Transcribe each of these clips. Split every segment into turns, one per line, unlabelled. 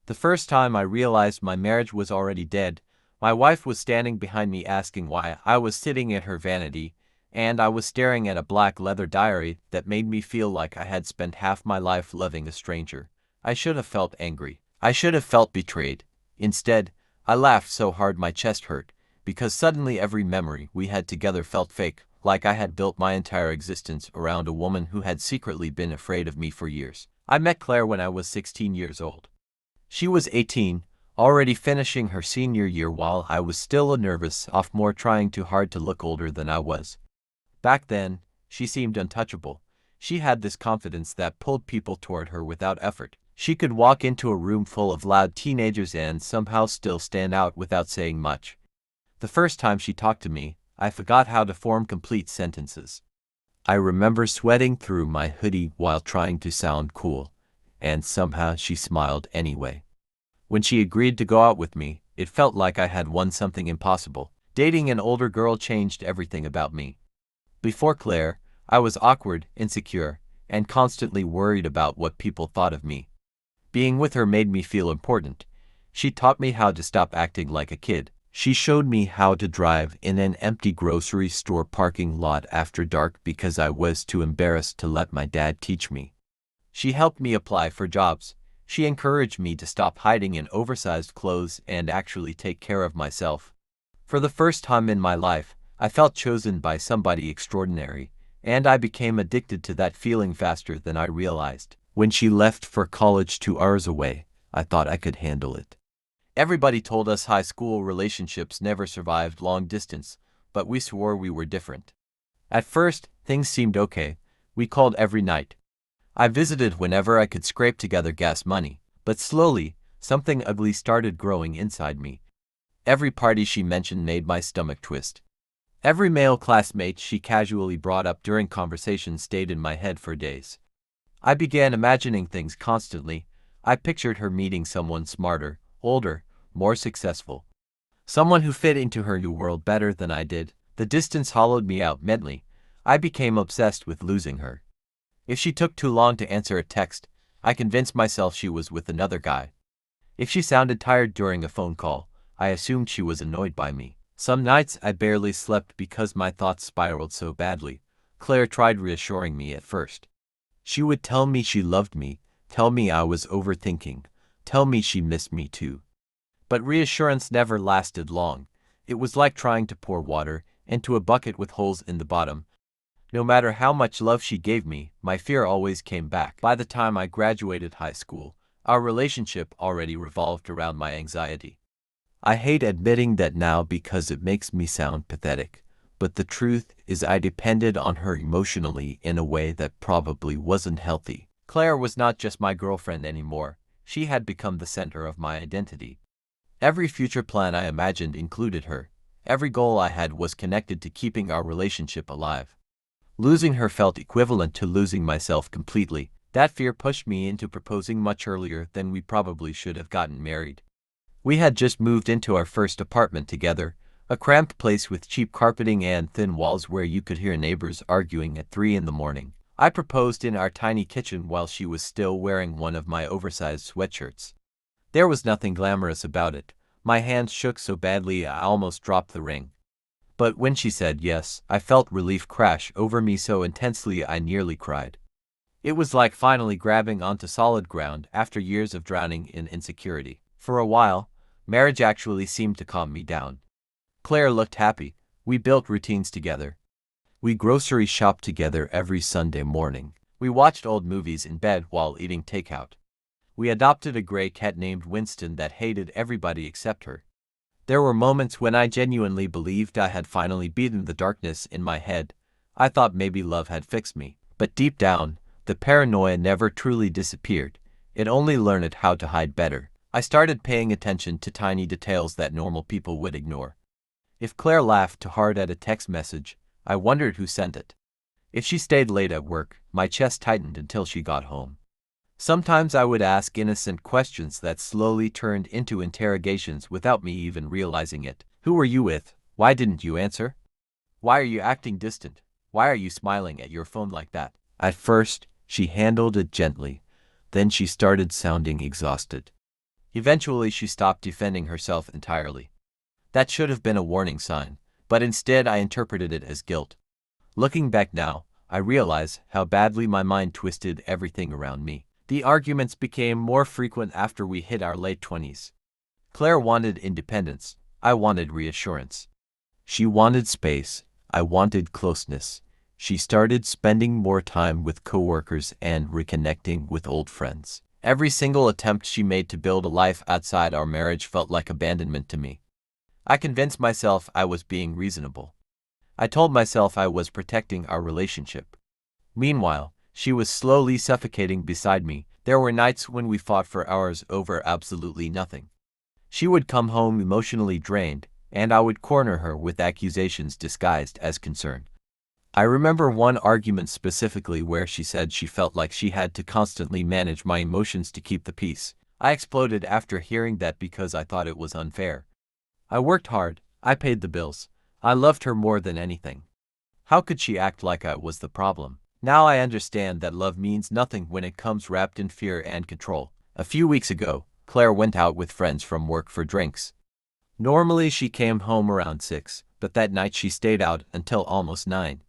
The first time I realized my marriage was already dead, my wife was standing behind me asking why I was sitting at her vanity, and I was staring at a black leather diary that made me feel like I had spent half my life loving a stranger. I should have felt angry. I should have felt betrayed. Instead, I laughed so hard my chest hurt, because suddenly every memory we had together felt fake, like I had built my entire existence around a woman who had secretly been afraid of me for years. I met Claire when I was 16 years old. She was 18, already finishing her senior year while I was still a nervous sophomore trying too hard to look older than I was. Back then, she seemed untouchable. She had this confidence that pulled people toward her without effort. She could walk into a room full of loud teenagers and somehow still stand out without saying much. The first time she talked to me, I forgot how to form complete sentences. I remember sweating through my hoodie while trying to sound cool, and somehow she smiled anyway. When she agreed to go out with me, it felt like I had won something impossible. Dating an older girl changed everything about me. Before Claire, I was awkward, insecure, and constantly worried about what people thought of me. Being with her made me feel important. She taught me how to stop acting like a kid. She showed me how to drive in an empty grocery store parking lot after dark because I was too embarrassed to let my dad teach me. She helped me apply for jobs. She encouraged me to stop hiding in oversized clothes and actually take care of myself. For the first time in my life, I felt chosen by somebody extraordinary, and I became addicted to that feeling faster than I realized. When she left for college 2 hours away, I thought I could handle it. Everybody told us high school relationships never survived long distance, but we swore we were different. At first, things seemed okay. We called every night. I visited whenever I could scrape together gas money, but slowly, something ugly started growing inside me. Every party she mentioned made my stomach twist. Every male classmate she casually brought up during conversation stayed in my head for days. I began imagining things constantly. I pictured her meeting someone smarter, older, more successful. Someone who fit into her new world better than I did. The distance hollowed me out mentally. I became obsessed with losing her. If she took too long to answer a text, I convinced myself she was with another guy. If she sounded tired during a phone call, I assumed she was annoyed by me. Some nights I barely slept because my thoughts spiraled so badly. Claire tried reassuring me at first. She would tell me she loved me, tell me I was overthinking, tell me she missed me too. But reassurance never lasted long. It was like trying to pour water into a bucket with holes in the bottom. No matter how much love she gave me, my fear always came back. By the time I graduated high school, our relationship already revolved around my anxiety. I hate admitting that now because it makes me sound pathetic, but the truth is I depended on her emotionally in a way that probably wasn't healthy. Claire was not just my girlfriend anymore. She had become the center of my identity. Every future plan I imagined included her. Every goal I had was connected to keeping our relationship alive. Losing her felt equivalent to losing myself completely. That fear pushed me into proposing much earlier than we probably should have gotten married. We had just moved into our first apartment together, a cramped place with cheap carpeting and thin walls where you could hear neighbors arguing at 3 in the morning. I proposed in our tiny kitchen while she was still wearing one of my oversized sweatshirts. There was nothing glamorous about it. My hands shook so badly I almost dropped the ring. But when she said yes, I felt relief crash over me so intensely I nearly cried. It was like finally grabbing onto solid ground after years of drowning in insecurity. For a while, marriage actually seemed to calm me down. Claire looked happy. We built routines together. We grocery shopped together every Sunday morning. We watched old movies in bed while eating takeout. We adopted a gray cat named Winston that hated everybody except her. There were moments when I genuinely believed I had finally beaten the darkness in my head. I thought maybe love had fixed me. But deep down, the paranoia never truly disappeared. It only learned how to hide better. I started paying attention to tiny details that normal people would ignore. If Claire laughed too hard at a text message, I wondered who sent it. If she stayed late at work, my chest tightened until she got home. Sometimes I would ask innocent questions that slowly turned into interrogations without me even realizing it. Who were you with? Why didn't you answer? Why are you acting distant? Why are you smiling at your phone like that? At first, she handled it gently. Then she started sounding exhausted. Eventually, she stopped defending herself entirely. That should have been a warning sign, but instead I interpreted it as guilt. Looking back now, I realize how badly my mind twisted everything around me. The arguments became more frequent after we hit our late 20s. Claire wanted independence. I wanted reassurance. She wanted space. I wanted closeness. She started spending more time with coworkers and reconnecting with old friends. Every single attempt she made to build a life outside our marriage felt like abandonment to me. I convinced myself I was being reasonable. I told myself I was protecting our relationship. Meanwhile, she was slowly suffocating beside me. There were nights when we fought for hours over absolutely nothing. She would come home emotionally drained, and I would corner her with accusations disguised as concern. I remember one argument specifically where she said she felt like she had to constantly manage my emotions to keep the peace. I exploded after hearing that because I thought it was unfair. I worked hard, I paid the bills, I loved her more than anything. How could she act like I was the problem? Now I understand that love means nothing when it comes wrapped in fear and control. A few weeks ago, Claire went out with friends from work for drinks. Normally she came home around 6, but that night she stayed out until almost 9.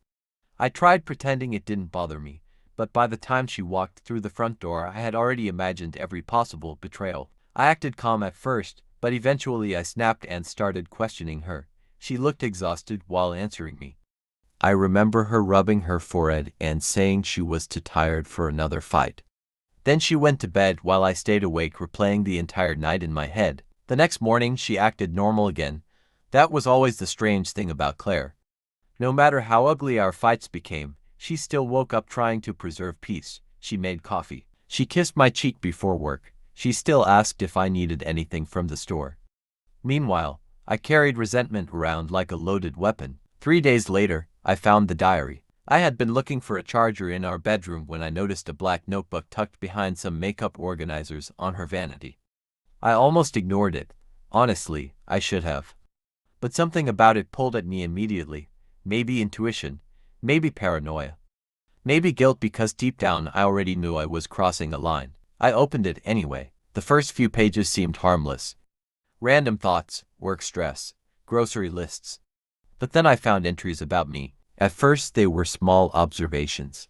I tried pretending it didn't bother me, but by the time she walked through the front door I had already imagined every possible betrayal. I acted calm at first, but eventually I snapped and started questioning her. She looked exhausted while answering me. I remember her rubbing her forehead and saying she was too tired for another fight. Then she went to bed while I stayed awake replaying the entire night in my head. The next morning she acted normal again. That was always the strange thing about Claire. No matter how ugly our fights became, she still woke up trying to preserve peace. She made coffee. She kissed my cheek before work. She still asked if I needed anything from the store. Meanwhile, I carried resentment around like a loaded weapon. 3 days later, I found the diary. I had been looking for a charger in our bedroom when I noticed a black notebook tucked behind some makeup organizers on her vanity. I almost ignored it. Honestly, I should have. But something about it pulled at me immediately. Maybe intuition, maybe paranoia, maybe guilt because deep down I already knew I was crossing a line. I opened it anyway. The first few pages seemed harmless. Random thoughts, work stress, grocery lists. But then I found entries about me. At first they were small observations.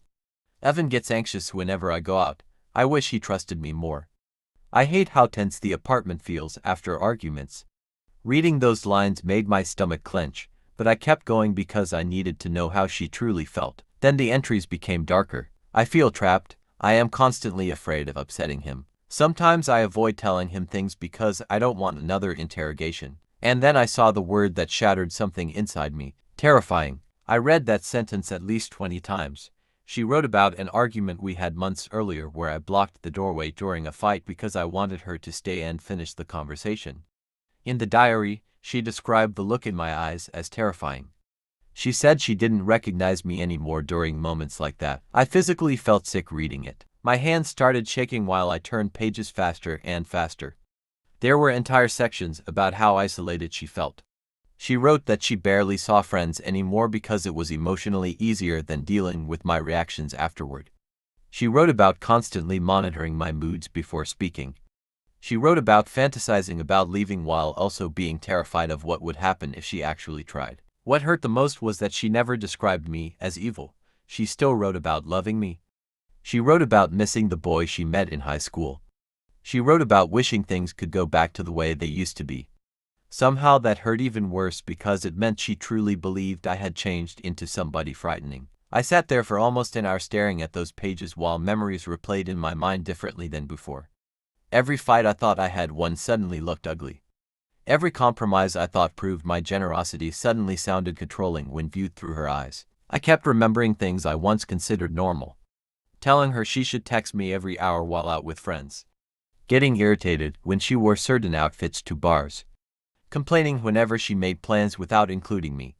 Evan gets anxious whenever I go out. I wish he trusted me more. I hate how tense the apartment feels after arguments. Reading those lines made my stomach clench, but I kept going because I needed to know how she truly felt. Then the entries became darker. I feel trapped. I am constantly afraid of upsetting him. Sometimes I avoid telling him things because I don't want another interrogation. And then I saw the word that shattered something inside me. Terrifying. I read that sentence at least 20 times. She wrote about an argument we had months earlier where I blocked the doorway during a fight because I wanted her to stay and finish the conversation. In the diary, she described the look in my eyes as terrifying. She said she didn't recognize me anymore during moments like that. I physically felt sick reading it. My hands started shaking while I turned pages faster and faster. There were entire sections about how isolated she felt. She wrote that she barely saw friends anymore because it was emotionally easier than dealing with my reactions afterward. She wrote about constantly monitoring my moods before speaking. She wrote about fantasizing about leaving while also being terrified of what would happen if she actually tried. What hurt the most was that she never described me as evil. She still wrote about loving me. She wrote about missing the boy she met in high school. She wrote about wishing things could go back to the way they used to be. Somehow that hurt even worse because it meant she truly believed I had changed into somebody frightening. I sat there for almost an hour staring at those pages while memories replayed in my mind differently than before. Every fight I thought I had won suddenly looked ugly. Every compromise I thought proved my generosity suddenly sounded controlling when viewed through her eyes. I kept remembering things I once considered normal. Telling her she should text me every hour while out with friends. Getting irritated when she wore certain outfits to bars. Complaining whenever she made plans without including me.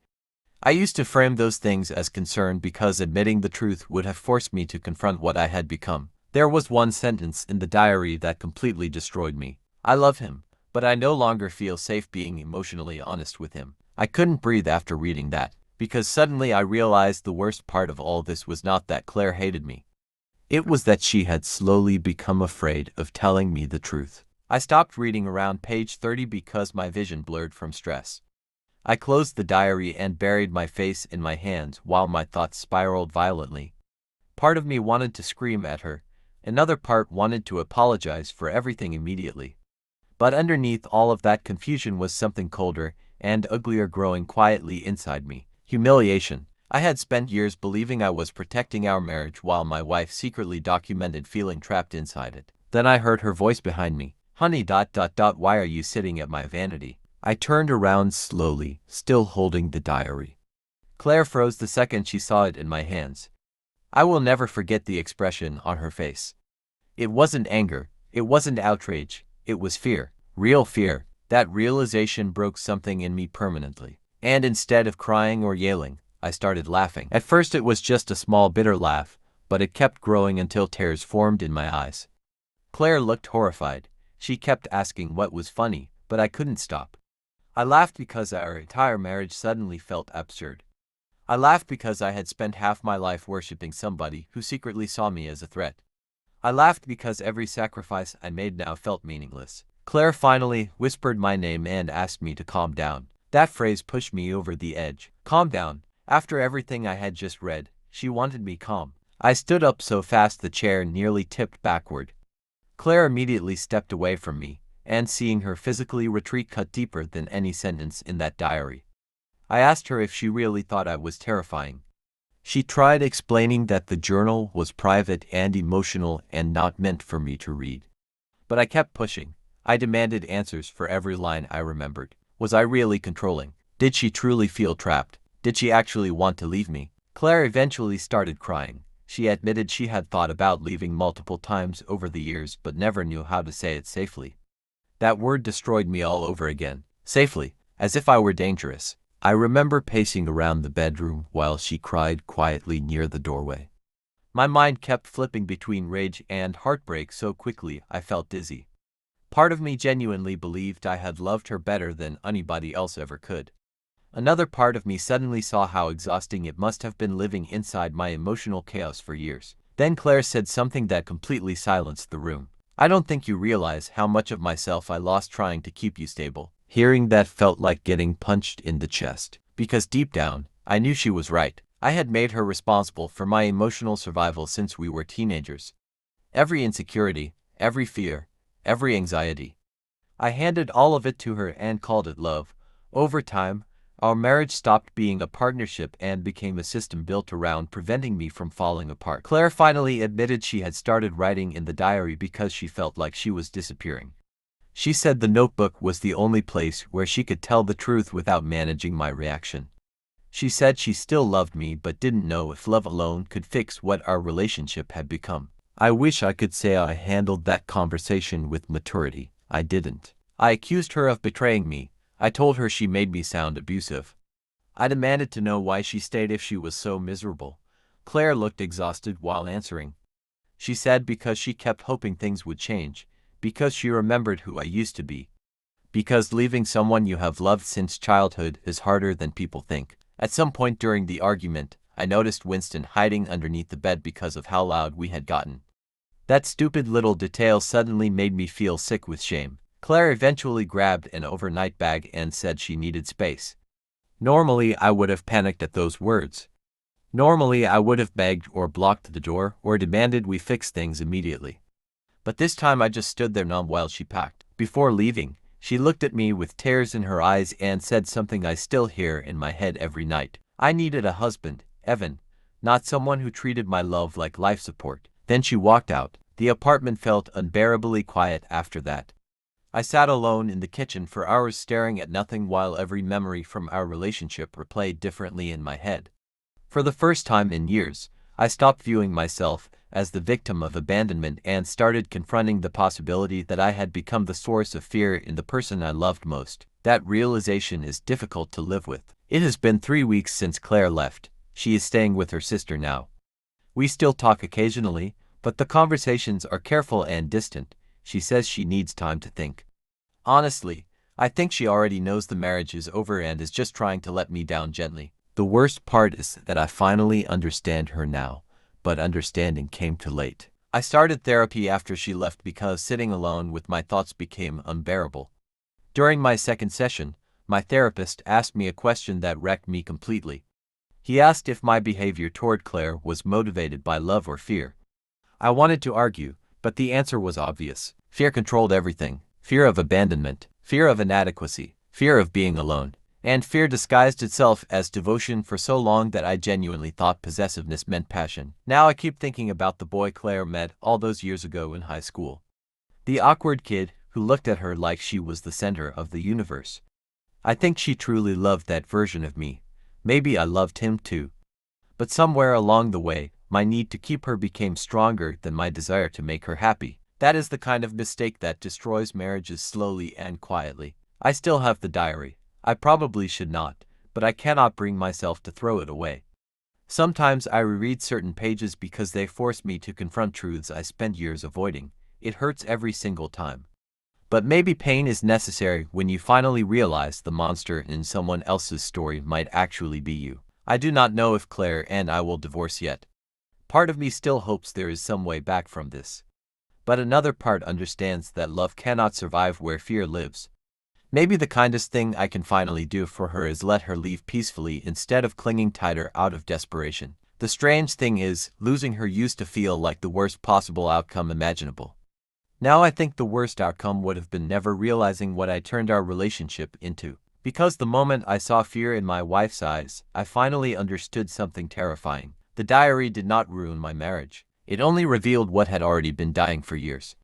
I used to frame those things as concern because admitting the truth would have forced me to confront what I had become. There was one sentence in the diary that completely destroyed me. I love him, but I no longer feel safe being emotionally honest with him. I couldn't breathe after reading that, because suddenly I realized the worst part of all this was not that Claire hated me. It was that she had slowly become afraid of telling me the truth. I stopped reading around page 30 because my vision blurred from stress. I closed the diary and buried my face in my hands while my thoughts spiraled violently. Part of me wanted to scream at her, another part wanted to apologize for everything immediately. But underneath all of that confusion was something colder and uglier growing quietly inside me. Humiliation. I had spent years believing I was protecting our marriage while my wife secretly documented feeling trapped inside it. Then I heard her voice behind me. Honey, why are you sitting at my vanity? I turned around slowly, still holding the diary. Claire froze the second she saw it in my hands. I will never forget the expression on her face. It wasn't anger, it wasn't outrage, it was fear. Real fear. That realization broke something in me permanently. And instead of crying or yelling, I started laughing. At first it was just a small bitter laugh, but it kept growing until tears formed in my eyes. Claire looked horrified. She kept asking what was funny, but I couldn't stop. I laughed because our entire marriage suddenly felt absurd. I laughed because I had spent half my life worshipping somebody who secretly saw me as a threat. I laughed because every sacrifice I made now felt meaningless. Claire finally whispered my name and asked me to calm down. That phrase pushed me over the edge. Calm down. After everything I had just read, she wanted me calm. I stood up so fast the chair nearly tipped backward. Claire immediately stepped away from me, and seeing her physically retreat cut deeper than any sentence in that diary. I asked her if she really thought I was terrifying. She tried explaining that the journal was private and emotional and not meant for me to read. But I kept pushing. I demanded answers for every line I remembered. Was I really controlling? Did she truly feel trapped? Did she actually want to leave me? Claire eventually started crying. She admitted she had thought about leaving multiple times over the years but never knew how to say it safely. That word destroyed me all over again. Safely, as if I were dangerous. I remember pacing around the bedroom while she cried quietly near the doorway. My mind kept flipping between rage and heartbreak so quickly I felt dizzy. Part of me genuinely believed I had loved her better than anybody else ever could. Another part of me suddenly saw how exhausting it must have been living inside my emotional chaos for years. Then Claire said something that completely silenced the room. I don't think you realize how much of myself I lost trying to keep you stable. Hearing that felt like getting punched in the chest. Because deep down, I knew she was right. I had made her responsible for my emotional survival since we were teenagers. Every insecurity, every fear, every anxiety. I handed all of it to her and called it love. Over time, our marriage stopped being a partnership and became a system built around preventing me from falling apart. Claire finally admitted she had started writing in the diary because she felt like she was disappearing. She said the notebook was the only place where she could tell the truth without managing my reaction. She said she still loved me but didn't know if love alone could fix what our relationship had become. I wish I could say I handled that conversation with maturity. I didn't. I accused her of betraying me. I told her she made me sound abusive. I demanded to know why she stayed if she was so miserable. Claire looked exhausted while answering. She said because she kept hoping things would change, because she remembered who I used to be. Because leaving someone you have loved since childhood is harder than people think. At some point during the argument, I noticed Winston hiding underneath the bed because of how loud we had gotten. That stupid little detail suddenly made me feel sick with shame. Claire eventually grabbed an overnight bag and said she needed space. Normally, I would have panicked at those words. Normally, I would have begged or blocked the door or demanded we fix things immediately. But this time I just stood there numb while she packed. Before leaving, she looked at me with tears in her eyes and said something I still hear in my head every night. I needed a husband, Evan, not someone who treated my love like life support. Then she walked out. The apartment felt unbearably quiet after that. I sat alone in the kitchen for hours staring at nothing while every memory from our relationship replayed differently in my head. For the first time in years, I stopped viewing myself as the victim of abandonment and started confronting the possibility that I had become the source of fear in the person I loved most. That realization is difficult to live with. It has been 3 weeks since Claire left. She is staying with her sister now. We still talk occasionally, but the conversations are careful and distant. She says she needs time to think. Honestly, I think she already knows the marriage is over and is just trying to let me down gently. The worst part is that I finally understand her now, but understanding came too late. I started therapy after she left because sitting alone with my thoughts became unbearable. During my second session, my therapist asked me a question that wrecked me completely. He asked if my behavior toward Claire was motivated by love or fear. I wanted to argue, but the answer was obvious. Fear controlled everything. Fear of abandonment, fear of inadequacy, fear of being alone, and fear disguised itself as devotion for so long that I genuinely thought possessiveness meant passion. Now I keep thinking about the boy Claire met all those years ago in high school. The awkward kid who looked at her like she was the center of the universe. I think she truly loved that version of me. Maybe I loved him too. But somewhere along the way, my need to keep her became stronger than my desire to make her happy. That is the kind of mistake that destroys marriages slowly and quietly. I still have the diary. I probably should not, but I cannot bring myself to throw it away. Sometimes I reread certain pages because they force me to confront truths I spent years avoiding. It hurts every single time. But maybe pain is necessary when you finally realize the monster in someone else's story might actually be you. I do not know if Claire and I will divorce yet. Part of me still hopes there is some way back from this. But another part understands that love cannot survive where fear lives. Maybe the kindest thing I can finally do for her is let her leave peacefully instead of clinging tighter out of desperation. The strange thing is, losing her used to feel like the worst possible outcome imaginable. Now I think the worst outcome would have been never realizing what I turned our relationship into. Because the moment I saw fear in my wife's eyes, I finally understood something terrifying. The diary did not ruin my marriage. It only revealed what had already been dying for years.